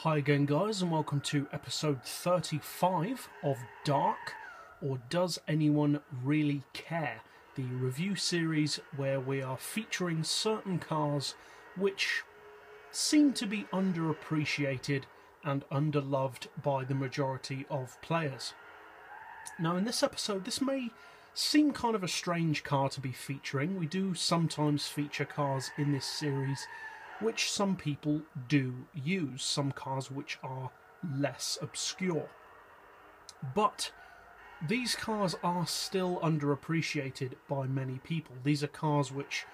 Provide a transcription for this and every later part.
Hi again guys, and welcome to episode 35 of D.A.R.C, or Does Anyone Really Care? The review series where we are featuring certain cars which seem to be underappreciated and underloved by the majority of players. Now in this episode, this may seem kind of a strange car to be featuring. We do sometimes feature cars in this series which some people do use, some cars which are less obscure. But these cars are still underappreciated by many people. These are cars which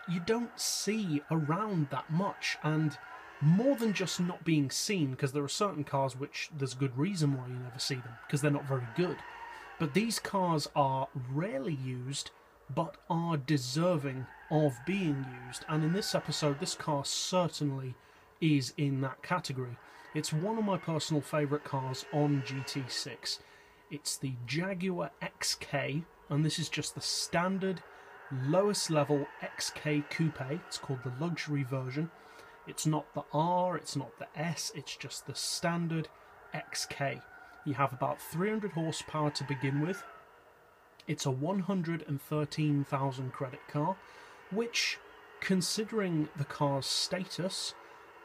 you don't see around that much, and more than just not being seen, because there are certain cars which there's good reason why you never see them, because they're not very good. But these cars are rarely used, but are deserving of being used, and in this episode this car certainly is in that category. It's one of my personal favourite cars on GT6. It's the Jaguar XK, and this is just the standard lowest level XK Coupe. It's called the luxury version. It's not the R, it's not the S, it's just the standard XK. You have about 300 horsepower to begin with. It's a 113,000 credit car, which, considering the car's status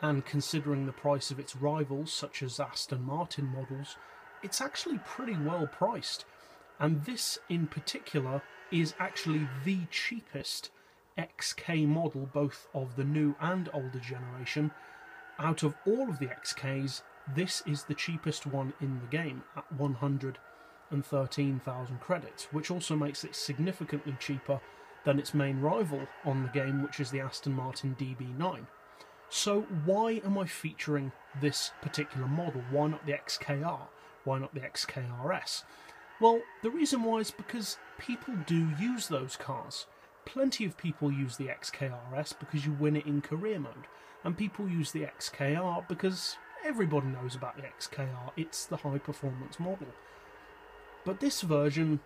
and considering the price of its rivals such as Aston Martin models, it's actually pretty well priced. And this in particular is actually the cheapest XK model, both of the new and older generation. Out of all of the XKs, this is the cheapest one in the game at 113,000 credits, which also makes it significantly cheaper than its main rival on the game, which is the Aston Martin DB9. So why am I featuring this particular model? Why not the XKR? Why not the XKRS? Well, the reason why is because people do use those cars. Plenty of people use the XKRS because you win it in career mode, and people use the XKR because everybody knows about the XKR. It's the high performance model. But this version,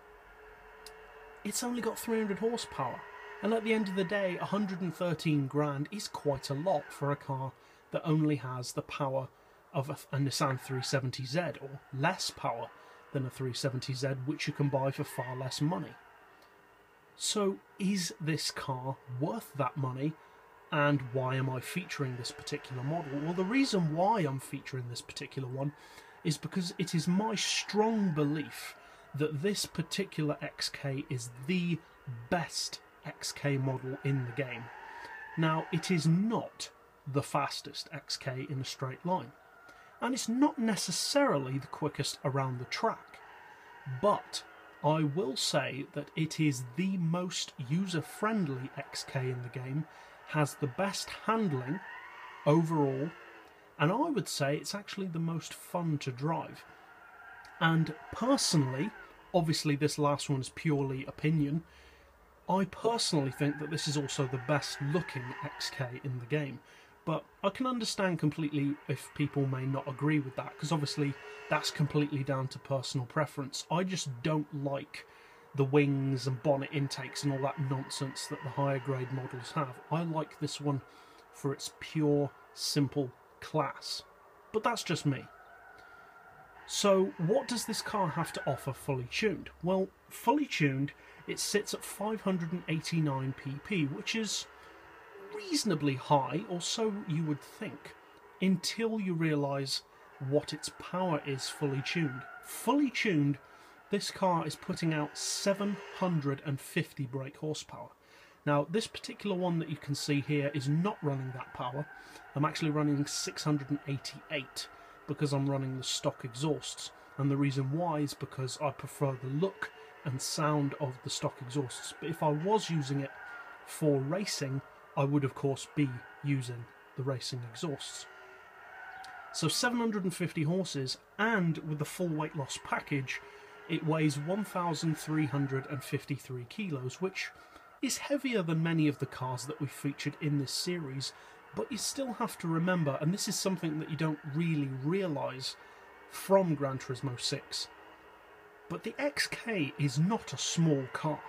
it's only got 300 horsepower, and at the end of the day 113 grand is quite a lot for a car that only has the power of a Nissan 370Z, or less power than a 370Z, which you can buy for far less money. So is this car worth that money, and why am I featuring this particular model? Well, the reason why I'm featuring this particular one is because it is my strong belief that this particular XK is the best XK model in the game. Now, it is not the fastest XK in a straight line, and it's not necessarily the quickest around the track, but I will say that it is the most user-friendly XK in the game, has the best handling overall, and I would say it's actually the most fun to drive. And personally, obviously this last one is purely opinion, I personally think that this is also the best looking XK in the game. But I can understand completely if people may not agree with that, because obviously that's completely down to personal preference. I just don't like the wings and bonnet intakes and all that nonsense that the higher grade models have. I like this one for its pure, simple class. But that's just me. So what does this car have to offer fully tuned? Well, fully tuned, it sits at 589 pp, which is reasonably high, or so you would think, until you realise what its power is fully tuned. Fully tuned, this car is putting out 750 brake horsepower. Now, this particular one that you can see here is not running that power. I'm actually running 688 because I'm running the stock exhausts, and the reason why is because I prefer the look and sound of the stock exhausts. But if I was using it for racing, I would of course be using the racing exhausts. So 750 horses, and with the full weight loss package, it weighs 1,353 kilos, which is heavier than many of the cars that we've featured in this series. But you still have to remember, and this is something that you don't really realise from Gran Turismo 6, but the XK is not a small car.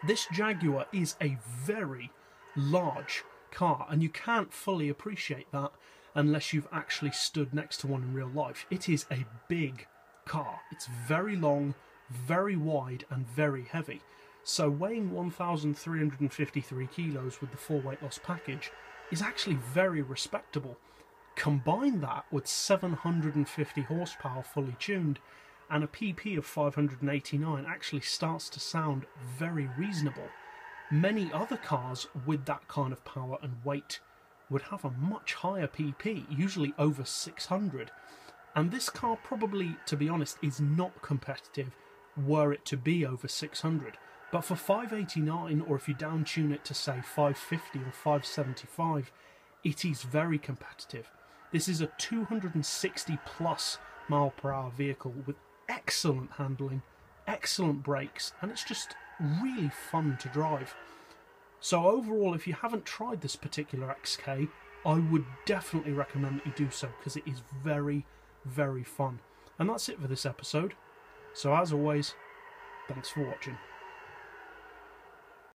This Jaguar is a very large car, and you can't fully appreciate that unless you've actually stood next to one in real life. It is a big car. It's very long, very wide, and very heavy. So weighing 1,353 kilos with the full weight loss package is actually very respectable. Combine that with 750 horsepower fully tuned, and a PP of 589 actually starts to sound very reasonable. Many other cars with that kind of power and weight would have a much higher PP, usually over 600. And this car probably, to be honest, is not competitive were it to be over 600. But for 589, or if you down tune it to say 550 or 575, it is very competitive. This is a 260 plus mile per hour vehicle with excellent handling, excellent brakes, and it's just really fun to drive. So overall, if you haven't tried this particular XK, I would definitely recommend that you do so, because it is very, very fun. And that's it for this episode. So as always, thanks for watching.